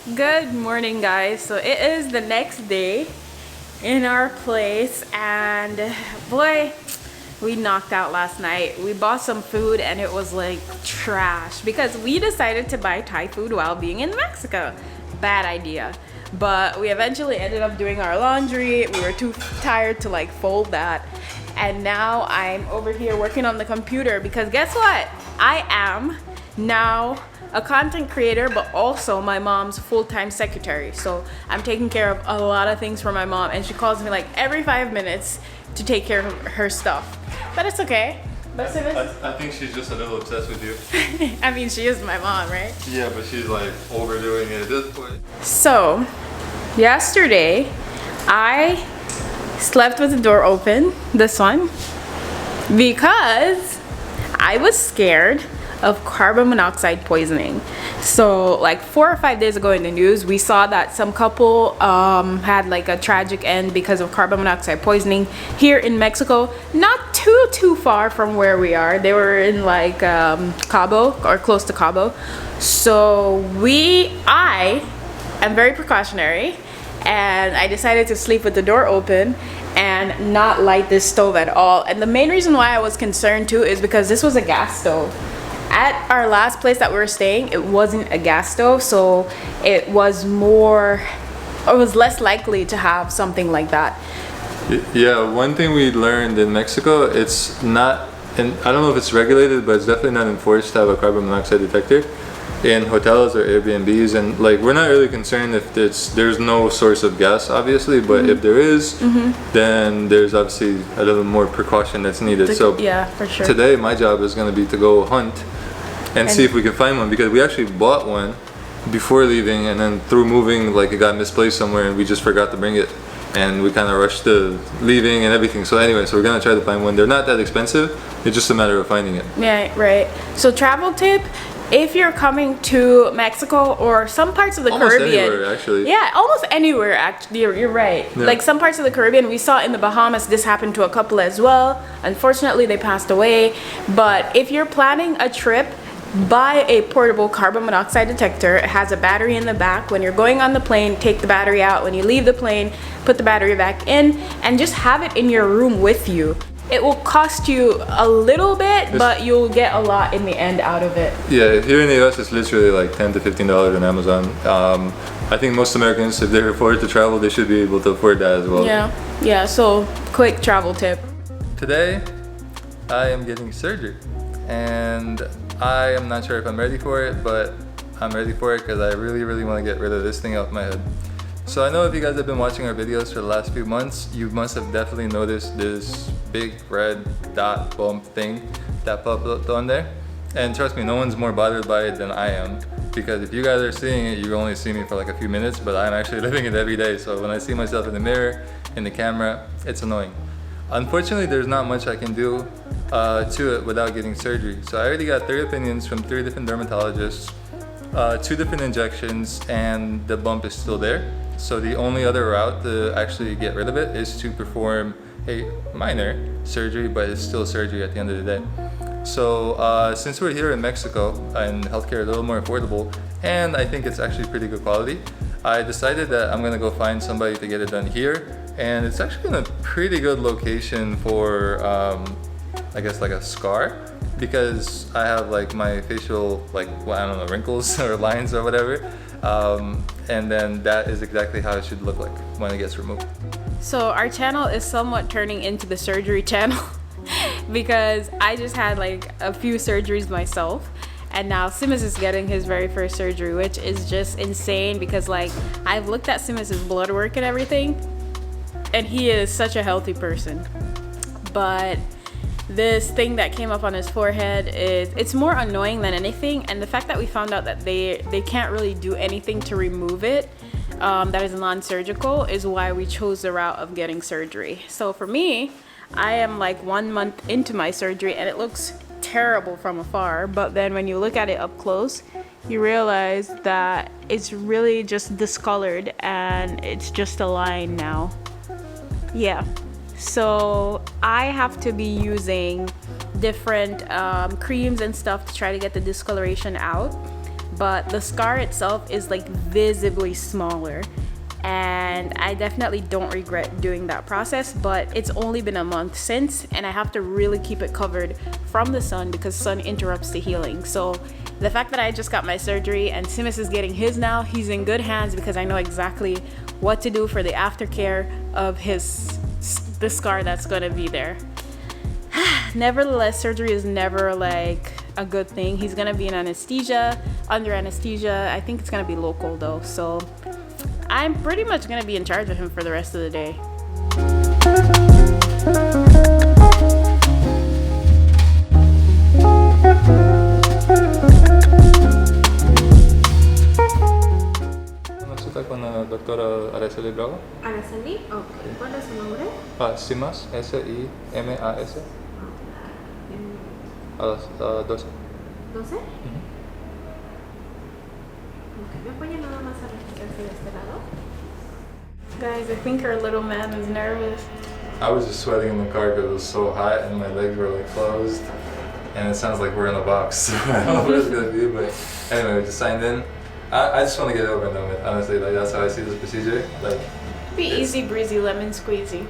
Good morning, guys. So it is the next day in our place, and boy, we knocked out last night. We bought some food and it was like trash because we decided to buy Thai food while being in Mexico. Bad idea. But we eventually ended up doing our laundry. We were too tired to like fold that. And now I'm over here working on the computer because guess what? I am now a content creator, but also my mom's full-time secretary. So I'm taking care of a lot of things for my mom, and she calls me like every 5 minutes to take care of her stuff. But it's okay. But I think she's just a little obsessed with you. I mean, she is my mom, right? Yeah, but she's like overdoing it at this point. So yesterday I slept with the door open, this one, because I was scared of carbon monoxide poisoning. So like 4 or 5 days ago in the news, we saw that some couple had like a tragic end because of carbon monoxide poisoning here in Mexico, not too far from where we are. They were in like Cabo, or close to Cabo. So I am very precautionary, and I decided to sleep with the door open and not light this stove at all. And the main reason why I was concerned too is because this was a gas stove. At our last place that we were staying, it wasn't a gas stove, so it was less likely to have something like that. Yeah, one thing we learned in Mexico, it's not, and I don't know if it's regulated, but it's definitely not enforced to have a carbon monoxide detector in hotels or Airbnbs. And like, we're not really concerned if there's no source of gas, obviously, but if there is, then there's obviously a little more precaution that's needed. So yeah, for sure. Today my job is going to be to go hunt and see if we can find one, because we actually bought one before leaving, and then through moving, like, it got misplaced somewhere and we just forgot to bring it, and we kind of rushed to leaving and everything. So anyway, so we're gonna try to find one. They're not that expensive, it's just a matter of finding it. Yeah, right. So travel tip, if you're coming to Mexico or some parts of the Almost Caribbean, anywhere, actually. Yeah, almost anywhere. Actually, you're right. Yeah. Like some parts of the Caribbean, we saw in the Bahamas. This happened to a couple as well. Unfortunately, they passed away. But if you're planning a trip, buy a portable carbon monoxide detector. It has a battery in the back. When you're going on the plane, take the battery out. When you leave the plane, put the battery back in, and just have it in your room with you. It will cost you a little bit, but you'll get a lot in the end out of it. Yeah, here in the US, it's literally like $10 to $15 on Amazon. I think most Americans, if they afford to travel, they should be able to afford that as well. Yeah, so quick travel tip. Today, I am getting surgery, and I am not sure if I'm ready for it, but I'm ready for it because I really want to get rid of this thing off my head. So I know if you guys have been watching our videos for the last few months, you must have definitely noticed this big red dot bump thing that popped up on there. And trust me, no one's more bothered by it than I am, because if you guys are seeing it, you only see me for like a few minutes, but I'm actually living it every day. So when I see myself in the mirror, in the camera, it's annoying. Unfortunately, there's not much I can do to it without getting surgery. So I already got 3 opinions from 3 different dermatologists, 2 different injections, and the bump is still there. So the only other route to actually get rid of it is to perform a minor surgery, but it's still surgery at the end of the day. So since we're here in Mexico and healthcare is a little more affordable, and I think it's actually pretty good quality, I decided that I'm gonna go find somebody to get it done here. And it's actually in a pretty good location for, I guess, like a scar, because I have like my facial, like, well, I don't know, wrinkles or lines or whatever. And then that is exactly how it should look like when it gets removed. So our channel is somewhat turning into the surgery channel because I just had like a few surgeries myself, and now Simas is getting his very first surgery, which is just insane because like I've looked at Simas's blood work and everything, and he is such a healthy person. But this thing that came up on his forehead, it's more annoying than anything, and the fact that we found out that they can't really do anything to remove it that is non-surgical is why we chose the route of getting surgery. So for me, I am like 1 month into my surgery and it looks terrible from afar, but then when you look at it up close, you realize that it's really just discolored and it's just a line now. Yeah, so I have to be using different creams and stuff to try to get the discoloration out, but the scar itself is like visibly smaller. And I definitely don't regret doing that process, but it's only been a month since, and I have to really keep it covered from the sun because sun interrupts the healing. So the fact that I just got my surgery and Simas is getting his now, he's in good hands because I know exactly what to do for the aftercare of the scar that's gonna be there. Nevertheless, surgery is never like a good thing. He's gonna be in anesthesia, under anesthesia. I think it's gonna be local though, so I'm pretty much gonna be in charge of him for the rest of the day. Consulta con la doctora Araceli Bravo. Araceli, ok. ¿Cuál es su nombre? Simas, S-I-M-A-S. A las 12. ¿12? ¿Me apoya nada más a registrarse de este lado? Guys, I think our little man is nervous. I was just sweating in the car because it was so hot and my legs were like closed. And it sounds like we're in a box, so I don't know what it's gonna be, but anyway, we just signed in. I just want to get it over and done with, honestly. Like, that's how I see this procedure. Like, Be easy breezy, lemon squeezy.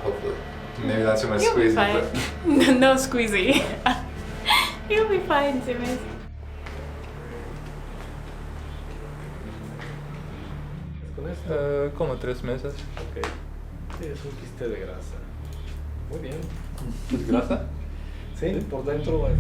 Hopefully. Maybe not too much You'll be squeezing, fine. but No squeezy. You'll be fine, Simas. ¿Con esto? como 3 meses. Ok. Sí, es un quiste de grasa. Muy bien. ¿Es grasa? Sí, por dentro es...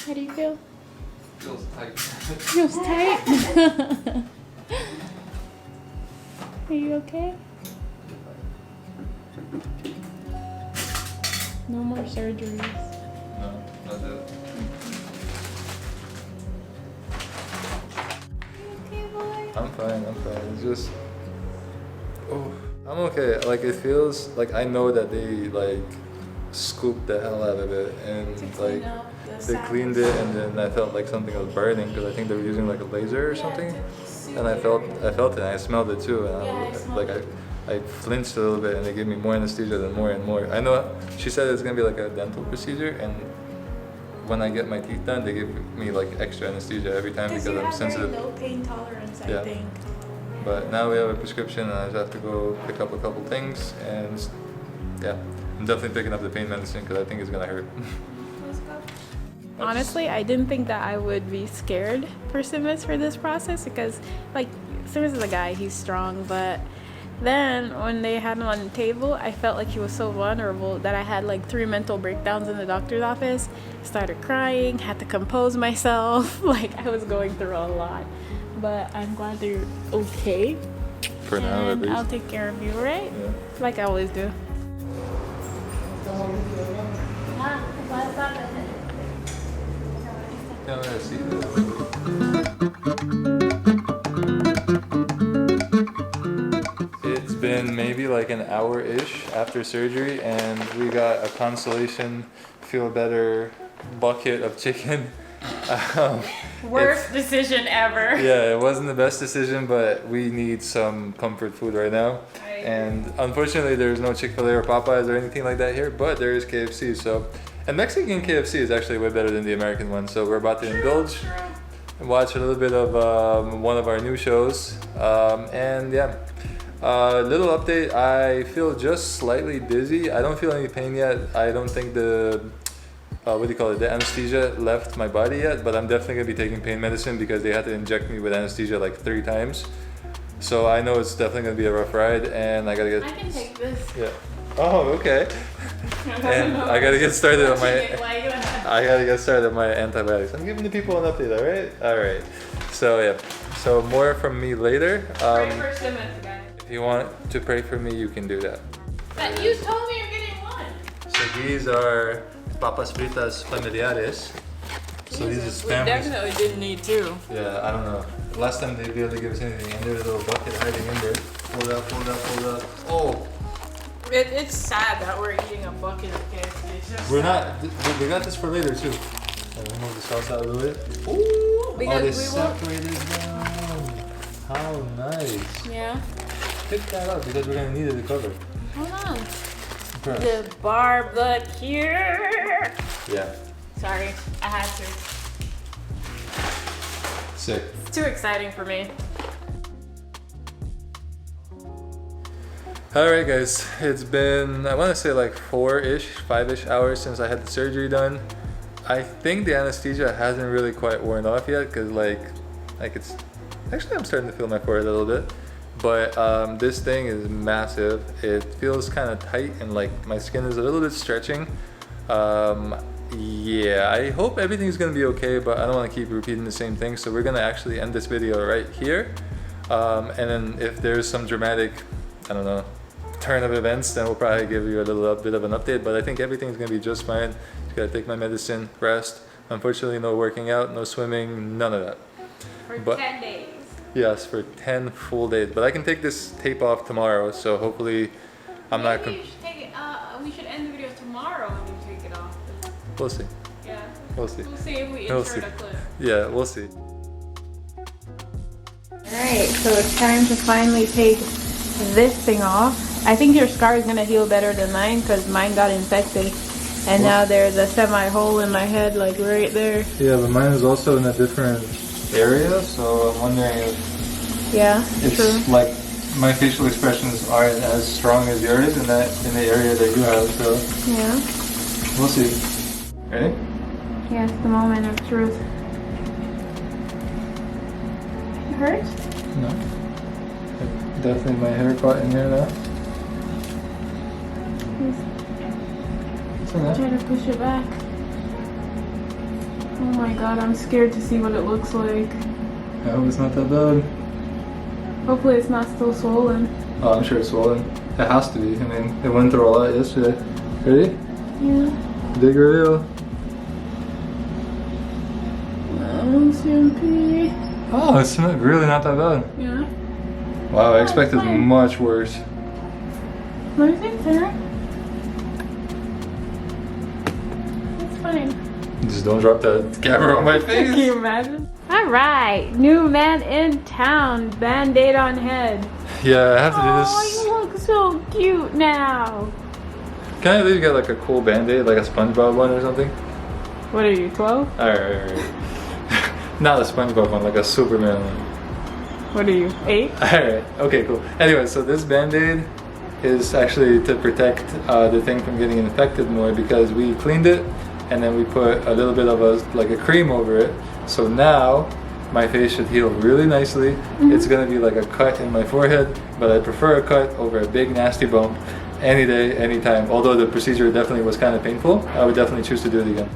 How do you feel? Feels tight. Feels tight. Are you okay? No more surgeries. No, not that. Okay, boy. I'm fine. It's just, I'm okay. Like, it feels like I know that they like scooped the hell out of it and like they cleaned it, and then I felt like something was burning because I think they were using like a laser or something, and I felt it and I smelled it too, and I flinched a little bit, and they gave me more anesthesia than more and more. I know she said it's gonna be like a dental procedure, and when I get my teeth done, they give me like extra anesthesia every time because I'm sensitive. Low pain tolerance, Yeah. I think. But now we have a prescription, and I just have to go pick up a couple things, and yeah, I'm definitely picking up the pain medicine because I think it's gonna hurt. Honestly, I didn't think that I would be scared for Simas for this process because, like, Simas is a guy, he's strong, but then when they had him on the table, I felt like he was so vulnerable that I had like 3 mental breakdowns in the doctor's office, started crying, had to compose myself, like I was going through a lot. But I'm glad they're okay. For now, at And least. I'll take care of you, right? Yeah. Like I always do. Yeah, I see. It's been maybe like an hour-ish after surgery, and we got a consolation feel better bucket of chicken. Worst decision ever. Yeah, it wasn't the best decision, but we need some comfort food right now. And unfortunately, there's no Chick-fil-A or Popeyes or anything like that here, but there is KFC. So, and Mexican KFC is actually way better than the American one. So we're about to indulge and watch a little bit of one of our new shows. And yeah, little update. I feel just slightly dizzy. I don't feel any pain yet. I don't think the the anesthesia left my body yet, but I'm definitely gonna be taking pain medicine because they had to inject me with anesthesia like 3 times. So I know it's definitely gonna be a rough ride, and I gotta get. I can take this. Yeah. Oh, okay. And I gotta get started on my. I gotta get started on my antibiotics. I'm giving the people an update, all right? All right. So yeah. So more from me later. Pray for Simas, guys. If you want to pray for me, you can do that. But you told me you're getting one. So these are papas fritas familiares. So these is We families. definitely didn't need 2. Yeah, I don't know. Last time they barely gave us anything, and there's a little bucket hiding in there. Pull out. Oh, It's sad that we're eating a bucket of KFC. we're not. We got this for later too. And then move the sauce out of the way. Ooh! Because they we won't- separated them. How nice. Yeah. Pick that up because we're gonna need it to cover. Hold on. Okay. The barbecue. Yeah. Sorry, I had to. Sick. It's too exciting for me. Alright guys, it's been, I want to say like 4-ish, 5-ish hours since I had the surgery done. I think the anesthesia hasn't really quite worn off yet because like it's, actually I'm starting to feel my forehead a little bit. But this thing is massive. It feels kind of tight and like my skin is a little bit stretching. Yeah, I hope everything's gonna be okay, but I don't want to keep repeating the same thing. So we're gonna actually end this video right here. And then if there's some dramatic, I don't know, turn of events, then we'll probably give you a little bit of an update. But I think everything's gonna be just fine. Just gotta take my medicine, rest. Unfortunately, no working out, no swimming, none of that. For 10 days. Yes, for 10 full days. But I can take this tape off tomorrow, so hopefully I'm not. Maybe you should take it. We should end the video tomorrow and you take it off. We'll see. Yeah. We'll see. We'll see if we We'll insert see. a clip. Yeah, we'll see. Alright, so it's time to finally take this thing off. I think your scar is gonna heal better than mine because mine got infected. And now there's a semi-hole in my head, like right there. Yeah, but mine is also in a different area, so I'm wondering if Yeah, true. like my facial expressions aren't as strong as yours in the area that you have, so Yeah. we'll see. Ready? Yes, the moment of truth. It hurts? No. Definitely my hair caught in here now. It's in there. Try to push it back. Oh my god, I'm scared to see what it looks like. I hope it's not that bad. Hopefully it's not still swollen. Oh, I'm sure it's swollen. It has to be. I mean, it went through a lot yesterday. Ready? Yeah. Big reveal. CMP. Oh, it's not, really not that bad. Yeah. Wow, I Oh, expected it's fine. much worse. What do you think, Sarah? It's fine. Just don't drop that camera on my face. Can you imagine? Alright, new man in town. Band-aid on head. Yeah, I have to do Oh, this. you look so cute now. Can I at least get like a cool band-aid, like a SpongeBob one or something? What are you, 12? Alright. Not a SpongeBob one, like a Superman one. What are you, 8? Alright, okay, cool. Anyway, so this band-aid is actually to protect the thing from getting infected more because we cleaned it and then we put a little bit of a cream over it. So now my face should heal really nicely. It's gonna be like a cut in my forehead, but I prefer a cut over a big nasty bump any day, anytime. Although the procedure definitely was kind of painful, I would definitely choose to do it again.